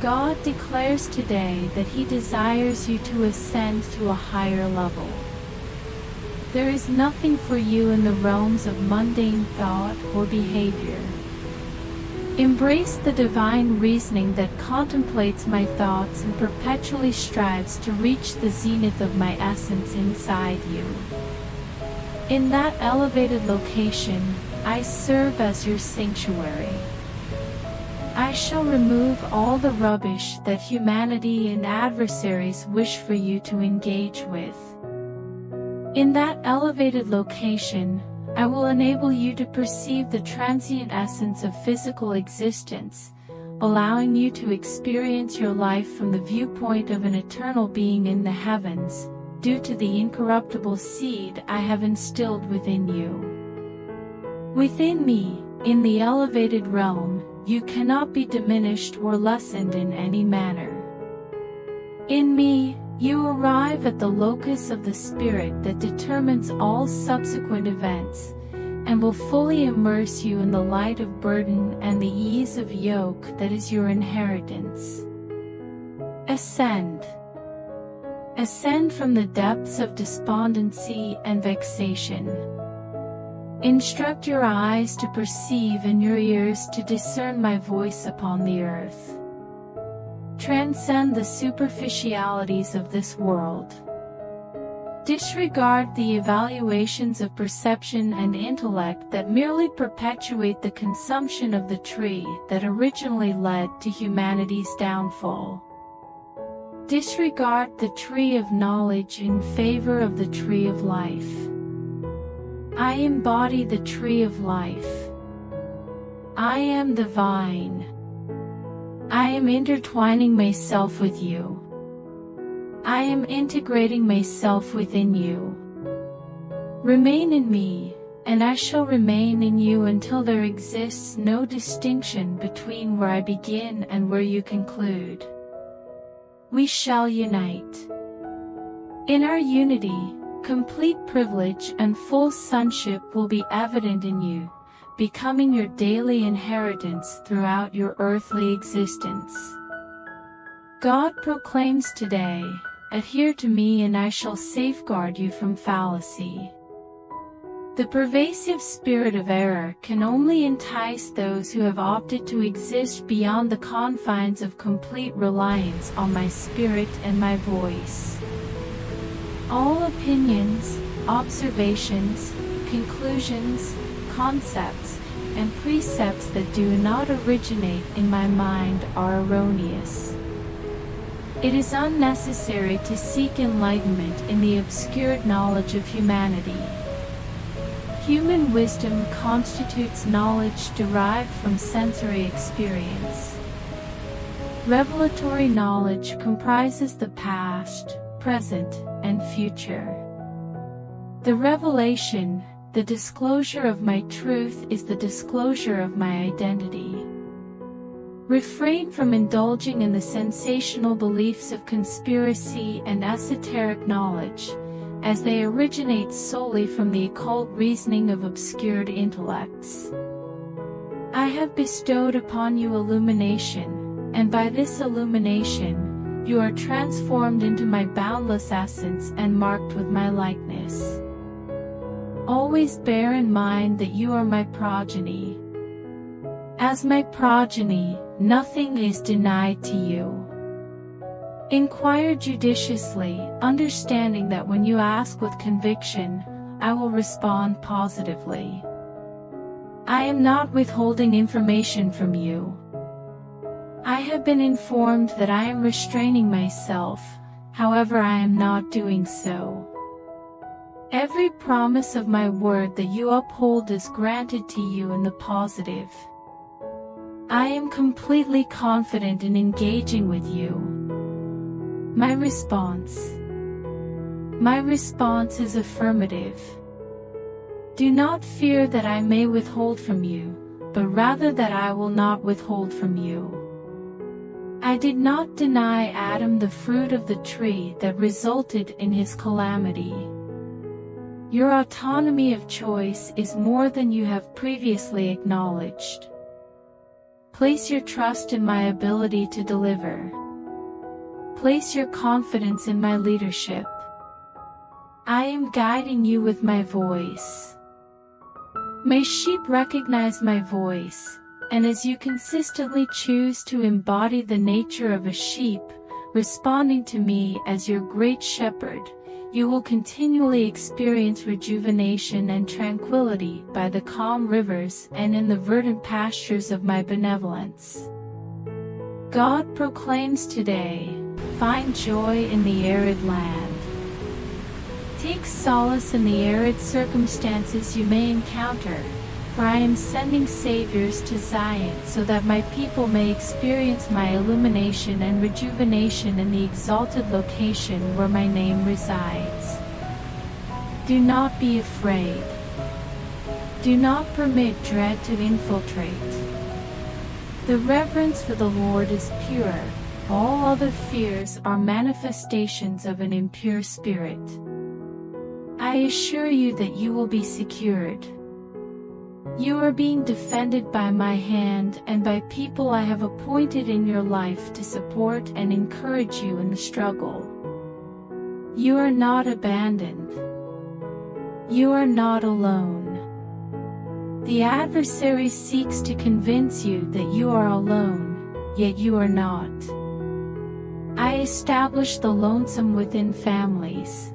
God declares today that He desires you to ascend to a higher level. There is nothing for you in the realms of mundane thought or behavior. Embrace the divine reasoning that contemplates my thoughts and perpetually strives to reach the zenith of my essence inside you. In that elevated location, I serve as your sanctuary. I shall remove all the rubbish that humanity and adversaries wish for you to engage with. In that elevated location, I will enable you to perceive the transient essence of physical existence, allowing you to experience your life from the viewpoint of an eternal being in the heavens, due to the incorruptible seed I have instilled within you. Within me, in the elevated realm, you cannot be diminished or lessened in any manner. In me, you arrive at the locus of the Spirit that determines all subsequent events, and will fully immerse you in the light of burden and the ease of yoke that is your inheritance. Ascend. Ascend from the depths of despondency and vexation. Instruct your eyes to perceive and your ears to discern my voice upon the earth. Transcend the superficialities of this world. Disregard the evaluations of perception and intellect that merely perpetuate the consumption of the tree that originally led to humanity's downfall. Disregard the tree of knowledge in favor of the tree of life. I embody the tree of life. I am the vine. I am intertwining myself with you. I am integrating myself within you. Remain in me, and I shall remain in you until there exists no distinction between where I begin and where you conclude. We shall unite. In our unity, complete privilege and full sonship will be evident in you, becoming your daily inheritance throughout your earthly existence. God proclaims today, adhere to me and I shall safeguard you from fallacy. The pervasive spirit of error can only entice those who have opted to exist beyond the confines of complete reliance on my spirit and my voice. All opinions, observations, conclusions, concepts, and precepts that do not originate in my mind are erroneous. It is unnecessary to seek enlightenment in the obscured knowledge of humanity. Human wisdom constitutes knowledge derived from sensory experience. Revelatory knowledge comprises the past, present, and future. The revelation, the disclosure of my truth, is the disclosure of my identity. Refrain from indulging in the sensational beliefs of conspiracy and esoteric knowledge, as they originate solely from the occult reasoning of obscured intellects. I have bestowed upon you illumination, and by this illumination, you are transformed into my boundless essence and marked with my likeness. Always bear in mind that you are my progeny. As my progeny, nothing is denied to you. Inquire judiciously, understanding that when you ask with conviction, I will respond positively. I am not withholding information from you. I have been informed that I am restraining myself, however I am not doing so. Every promise of my word that you uphold is granted to you in the positive. I am completely confident in engaging with you. My response is affirmative. Do not fear that I may withhold from you, but rather that I will not withhold from you. I did not deny Adam the fruit of the tree that resulted in his calamity. Your autonomy of choice is more than you have previously acknowledged. Place your trust in my ability to deliver. Place your confidence in my leadership. I am guiding you with my voice. May sheep recognize my voice, and as you consistently choose to embody the nature of a sheep, responding to me as your great shepherd, you will continually experience rejuvenation and tranquility by the calm rivers and in the verdant pastures of my benevolence. God proclaims today, find joy in the arid land. Take solace in the arid circumstances you may encounter, for I am sending saviors to Zion so that my people may experience my illumination and rejuvenation in the exalted location where my name resides. Do not be afraid. Do not permit dread to infiltrate. The reverence for the Lord is pure. All other fears are manifestations of an impure spirit. I assure you that you will be secured. You are being defended by my hand and by people I have appointed in your life to support and encourage you in the struggle. You are not abandoned. You are not alone. The adversary seeks to convince you that you are alone, yet you are not. I establish the lonesome within families.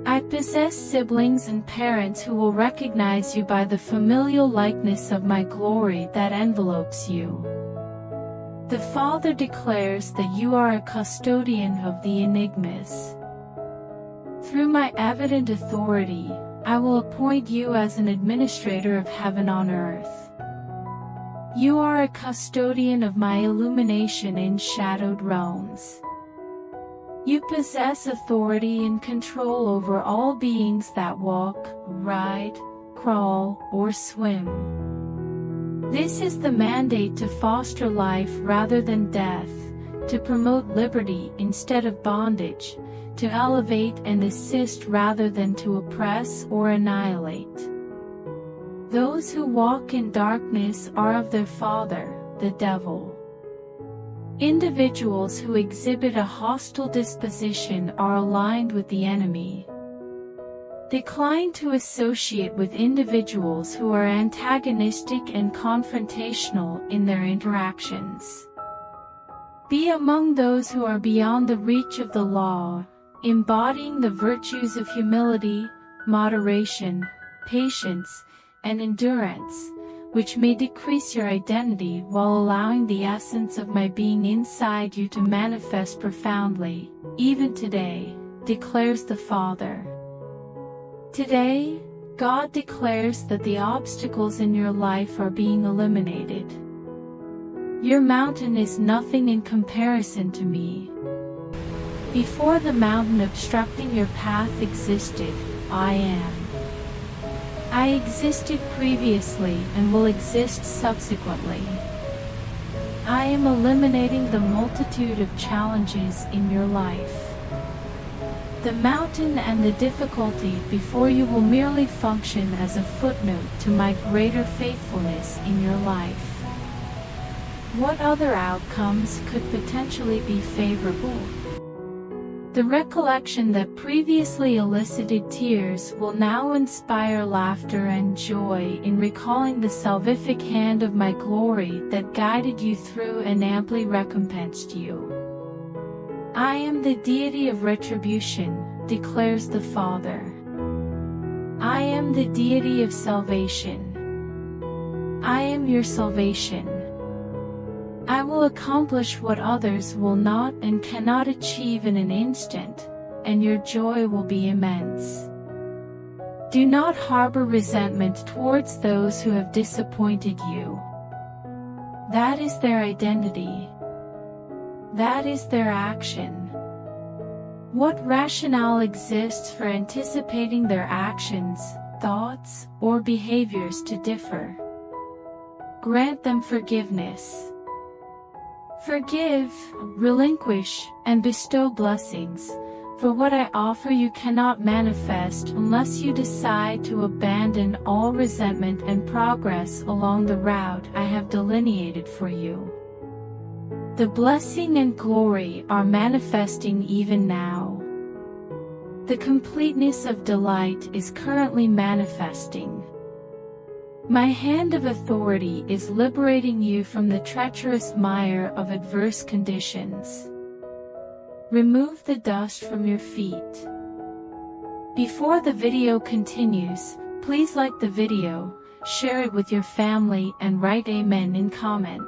I possess siblings and parents who will recognize you by the familial likeness of my glory that envelopes you. The Father declares that you are a custodian of the enigmas. Through my evident authority, I will appoint you as an administrator of heaven on earth. You are a custodian of my illumination in shadowed realms. You possess authority and control over all beings that walk, ride, crawl, or swim. This is the mandate to foster life rather than death, to promote liberty instead of bondage, to elevate and assist rather than to oppress or annihilate. Those who walk in darkness are of their father, the devil. Individuals who exhibit a hostile disposition are aligned with the enemy. Decline to associate with individuals who are antagonistic and confrontational in their interactions. Be among those who are beyond the reach of the law, embodying the virtues of humility, moderation, patience, and endurance, which may decrease your identity while allowing the essence of my being inside you to manifest profoundly, even today, declares the Father. Today, God declares that the obstacles in your life are being eliminated. Your mountain is nothing in comparison to me. Before the mountain obstructing your path existed, I am. I existed previously and will exist subsequently. I am eliminating the multitude of challenges in your life. The mountain and the difficulty before you will merely function as a footnote to my greater faithfulness in your life. What other outcomes could potentially be favorable? The recollection that previously elicited tears will now inspire laughter and joy in recalling the salvific hand of my glory that guided you through and amply recompensed you. I am the deity of retribution, declares the Father. I am the deity of salvation. I am your salvation. I will accomplish what others will not and cannot achieve in an instant, and your joy will be immense. Do not harbor resentment towards those who have disappointed you. That is their identity. That is their action. What rationale exists for anticipating their actions, thoughts, or behaviors to differ? Grant them forgiveness. Forgive, relinquish, and bestow blessings, For what I offer you cannot manifest unless you decide to abandon all resentment and progress along the route I have delineated for you. The blessing and glory are manifesting even now. The completeness of delight is currently manifesting. My hand of authority is liberating you from the treacherous mire of adverse conditions. Remove the dust from your feet. Before the video continues, please like the video, share it with your family and write Amen in comment.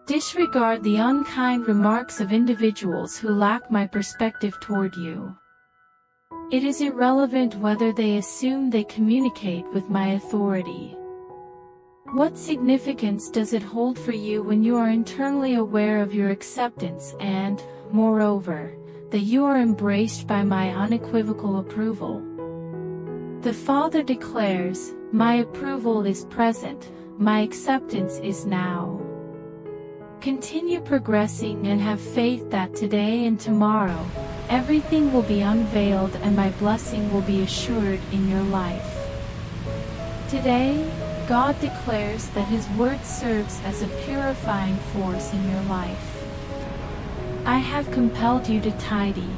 Disregard the unkind remarks of individuals who lack my perspective toward you. It is irrelevant whether they assume they communicate with my authority. What significance does it hold for you when you are internally aware of your acceptance and, moreover, that you are embraced by my unequivocal approval? The Father declares, "My approval is present, my acceptance is now." Continue progressing and have faith that today and tomorrow, everything will be unveiled and my blessing will be assured in your life. Today, God declares that His Word serves as a purifying force in your life. I have compelled you to tidy.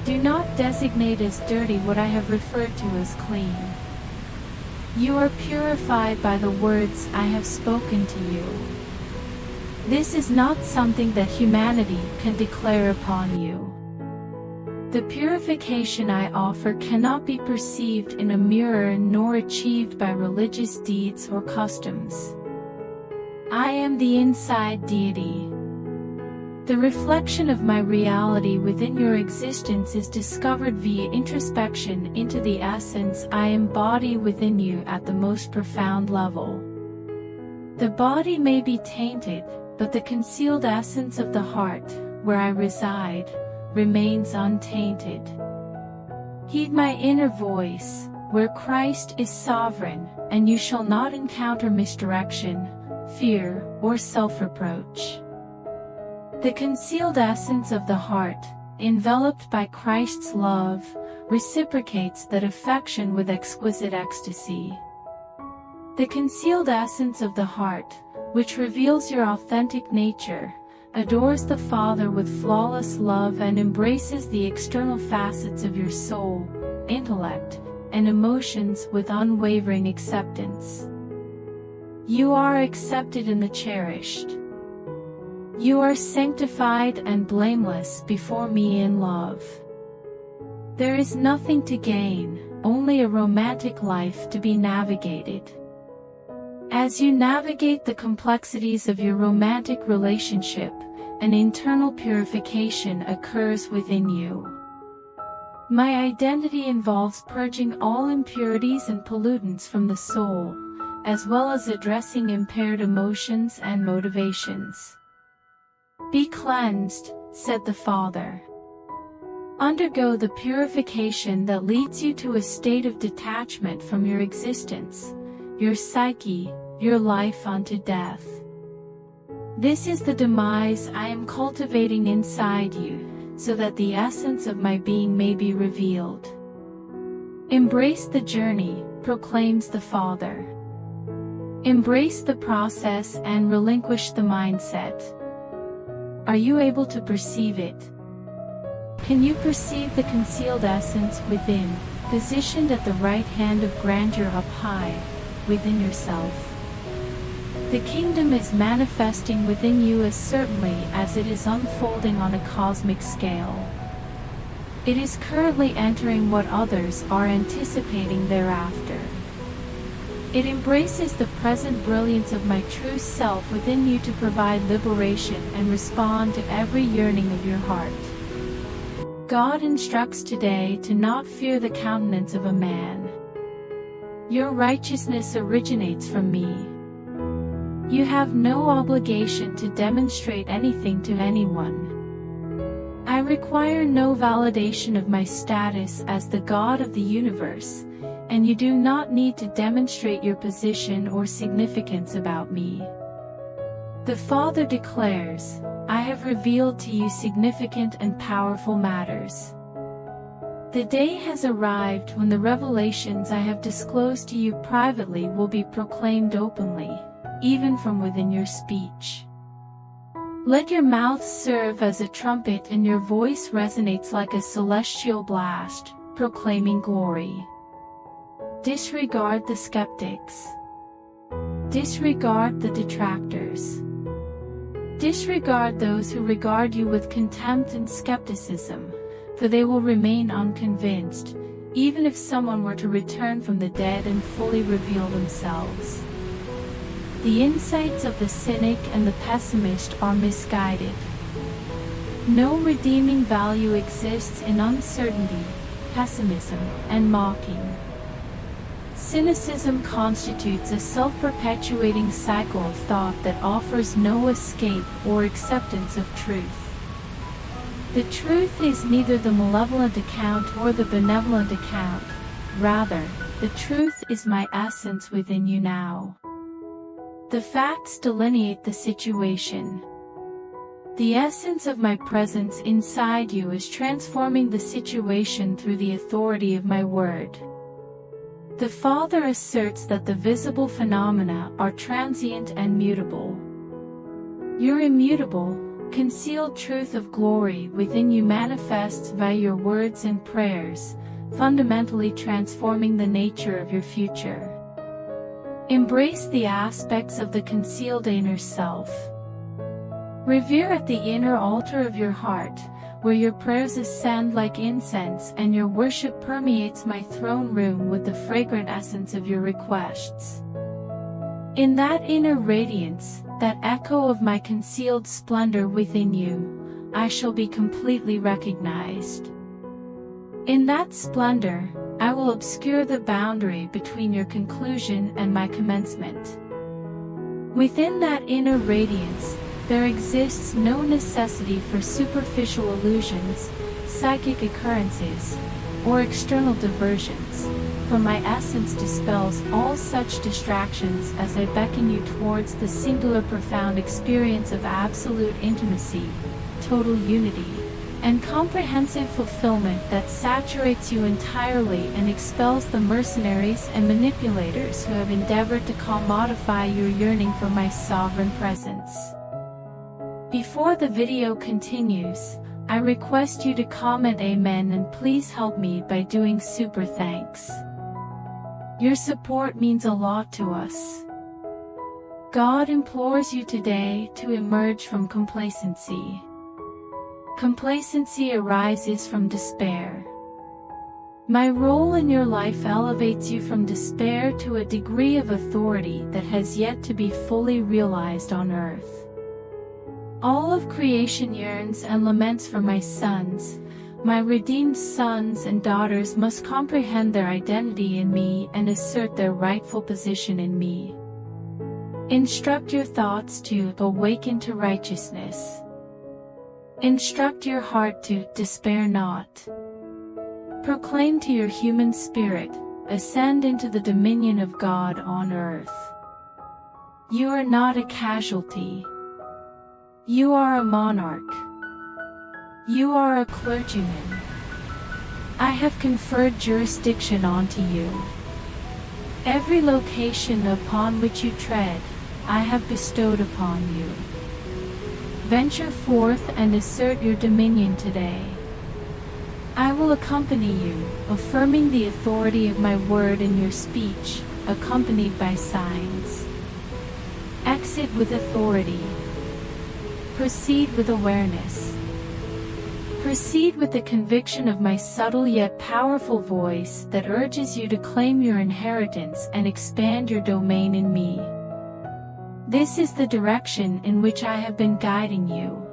Do not designate as dirty what I have referred to as clean. You are purified by the words I have spoken to you. This is not something that humanity can declare upon you. The purification I offer cannot be perceived in a mirror nor achieved by religious deeds or customs. I am the inside deity. The reflection of my reality within your existence is discovered via introspection into the essence I embody within you at the most profound level. The body may be tainted, but the concealed essence of the heart, where I reside, remains untainted. Heed my inner voice, where Christ is sovereign, and you shall not encounter misdirection, fear, or self-reproach. The concealed essence of the heart, enveloped by Christ's love, reciprocates that affection with exquisite ecstasy. The concealed essence of the heart, which reveals your authentic nature, adores the Father with flawless love and embraces the external facets of your soul, intellect, and emotions with unwavering acceptance. You are accepted in the cherished. You are sanctified and blameless before me in love. There is nothing to gain, only a romantic life to be navigated. As you navigate the complexities of your romantic relationship, an internal purification occurs within you. My identity involves purging all impurities and pollutants from the soul, as well as addressing impaired emotions and motivations. Be cleansed, said the Father. Undergo the purification that leads you to a state of detachment from your existence, your psyche, your life unto death. This is the demise I am cultivating inside you, so that the essence of my being may be revealed. Embrace the journey, proclaims the Father. Embrace the process and relinquish the mindset. Are you able to perceive it? Can you perceive the concealed essence within, positioned at the right hand of grandeur up high, within yourself? The kingdom is manifesting within you as certainly as it is unfolding on a cosmic scale. It is currently entering what others are anticipating thereafter. It embraces the present brilliance of my true self within you to provide liberation and respond to every yearning of your heart. God instructs today to not fear the countenance of a man. Your righteousness originates from me. You have no obligation to demonstrate anything to anyone. I require no validation of my status as the God of the universe, and you do not need to demonstrate your position or significance about me. The Father declares, I have revealed to you significant and powerful matters. The day has arrived when the revelations I have disclosed to you privately will be proclaimed openly, even from within your speech. Let your mouth serve as a trumpet and your voice resonates like a celestial blast, proclaiming glory. Disregard the skeptics. Disregard the detractors. Disregard those who regard you with contempt and skepticism, for they will remain unconvinced, even if someone were to return from the dead and fully reveal themselves. The insights of the cynic and the pessimist are misguided. No redeeming value exists in uncertainty, pessimism, and mocking. Cynicism constitutes a self-perpetuating cycle of thought that offers no escape or acceptance of truth. The truth is neither the malevolent account or the benevolent account. Rather, the truth is my essence within you now. The facts delineate the situation. The essence of my presence inside you is transforming the situation through the authority of my word. The Father asserts that the visible phenomena are transient and mutable. Your immutable, concealed truth of glory within you manifests via your words and prayers, fundamentally transforming the nature of your future. Embrace the aspects of the concealed inner self. Revere at the inner altar of your heart, where your prayers ascend like incense and your worship permeates my throne room with the fragrant essence of your requests. In that inner radiance, that echo of my concealed splendor within you, I shall be completely recognized. In that splendor, I will obscure the boundary between your conclusion and my commencement. Within that inner radiance, there exists no necessity for superficial illusions, psychic occurrences, or external diversions, for my essence dispels all such distractions as I beckon you towards the singular profound experience of absolute intimacy, total unity, and comprehensive fulfillment that saturates you entirely and expels the mercenaries and manipulators who have endeavored to commodify your yearning for my sovereign presence. Before the video continues, I request you to comment Amen and please help me by doing super thanks. Your support means a lot to us. God implores you today to emerge from complacency. Complacency arises from despair. My role in your life elevates you from despair to a degree of authority that has yet to be fully realized on earth. All of creation yearns and laments for my sons. My redeemed sons and daughters must comprehend their identity in me and assert their rightful position in me. Instruct your thoughts to awaken to righteousness. Instruct your heart to despair not. Proclaim to your human spirit, ascend into the dominion of God on earth. You are not a casualty. You are a monarch. You are a clergyman. I have conferred jurisdiction onto you. Every location upon which you tread, I have bestowed upon you. Venture forth and assert your dominion today. I will accompany you, affirming the authority of my word in your speech, accompanied by signs. Exit with authority. Proceed with awareness. Proceed with the conviction of my subtle yet powerful voice that urges you to claim your inheritance and expand your domain in me. This is the direction in which I have been guiding you.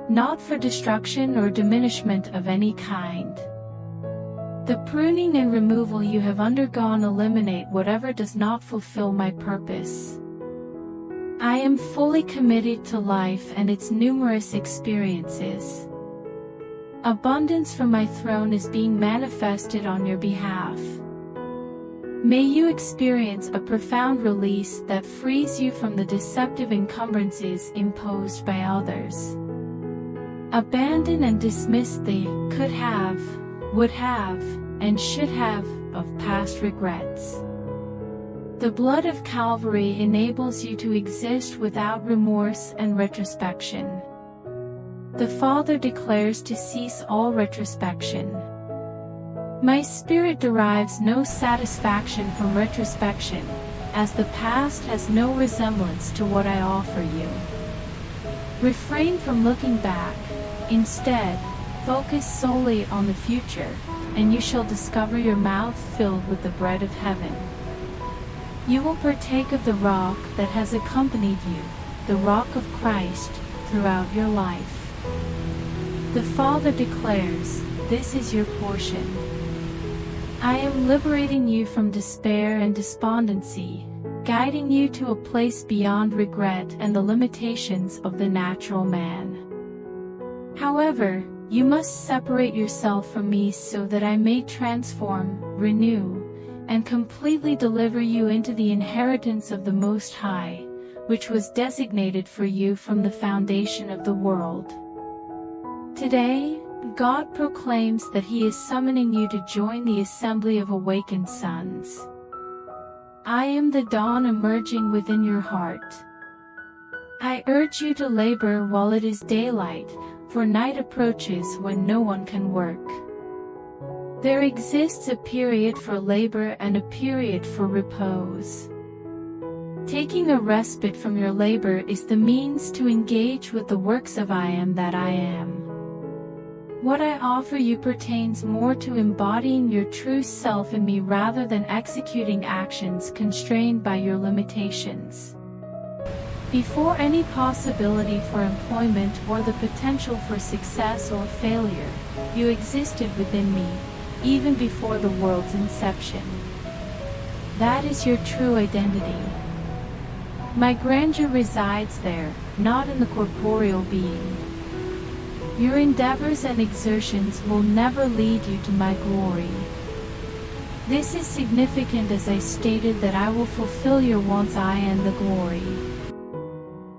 Not for destruction or diminishment of any kind. The pruning and removal you have undergone eliminate whatever does not fulfill my purpose. I am fully committed to life and its numerous experiences. Abundance from my throne is being manifested on your behalf. May you experience a profound release that frees you from the deceptive encumbrances imposed by others. Abandon and dismiss the could have, would have, and should have of past regrets. The blood of Calvary enables you to exist without remorse and retrospection. The Father declares to cease all retrospection. My spirit derives no satisfaction from retrospection, as the past has no resemblance to what I offer you. Refrain from looking back. Instead, focus solely on the future, and you shall discover your mouth filled with the bread of heaven. You will partake of the rock that has accompanied you, the rock of Christ, throughout your life. The Father declares, this is your portion. I am liberating you from despair and despondency, guiding you to a place beyond regret and the limitations of the natural man. However, you must separate yourself from me so that I may transform, renew, and completely deliver you into the inheritance of the Most High, which was designated for you from the foundation of the world. Today, God proclaims that He is summoning you to join the assembly of awakened sons. I am the dawn emerging within your heart. I urge you to labor while it is daylight, for night approaches when no one can work. There exists a period for labor and a period for repose. Taking a respite from your labor is the means to engage with the works of I Am that I Am. What I offer you pertains more to embodying your true self in me rather than executing actions constrained by your limitations. Before any possibility for employment or the potential for success or failure, you existed within me, even before the world's inception. That is your true identity. My grandeur resides there, not in the corporeal being. Your endeavors and exertions will never lead you to my glory. This is significant as I stated that I will fulfill your wants I am the glory.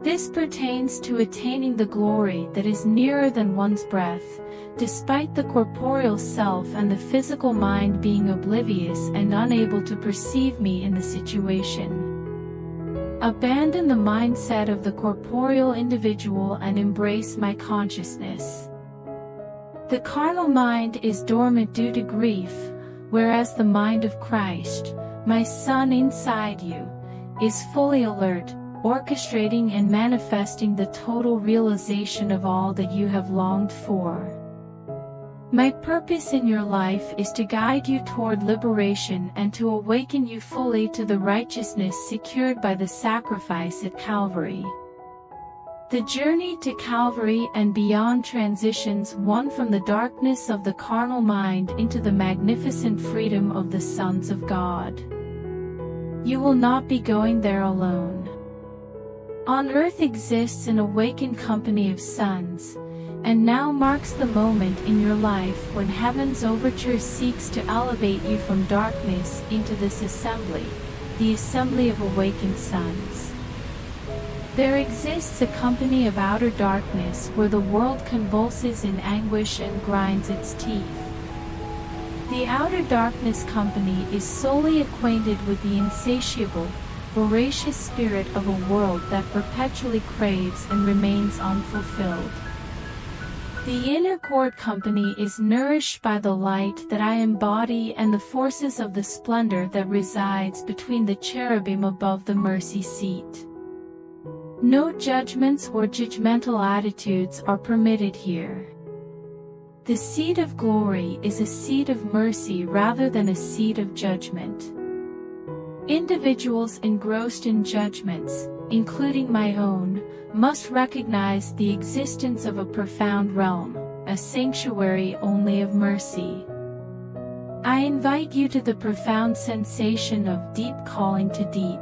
This pertains to attaining the glory that is nearer than one's breath, despite the corporeal self and the physical mind being oblivious and unable to perceive me in the situation. Abandon the mindset of the corporeal individual and embrace my consciousness. The carnal mind is dormant due to grief, whereas the mind of Christ, my Son inside you, is fully alert, orchestrating and manifesting the total realization of all that you have longed for. My purpose in your life is to guide you toward liberation and to awaken you fully to the righteousness secured by the sacrifice at Calvary. The journey to Calvary and beyond transitions one from the darkness of the carnal mind into the magnificent freedom of the sons of God. You will not be going there alone. On earth exists an awakened company of sons, and now marks the moment in your life when heaven's overture seeks to elevate you from darkness into this assembly, the assembly of awakened sons. There exists a company of outer darkness where the world convulses in anguish and grinds its teeth. The outer darkness company is solely acquainted with the insatiable, voracious spirit of a world that perpetually craves and remains unfulfilled. The inner court company is nourished by the light that I embody and the forces of the splendor that resides between the cherubim above the mercy seat. No judgments or judgmental attitudes are permitted here. The seat of glory is a seat of mercy rather than a seat of judgment. Individuals engrossed in judgments, including my own, must recognize the existence of a profound realm, a sanctuary only of mercy. I invite you to the profound sensation of deep calling to deep.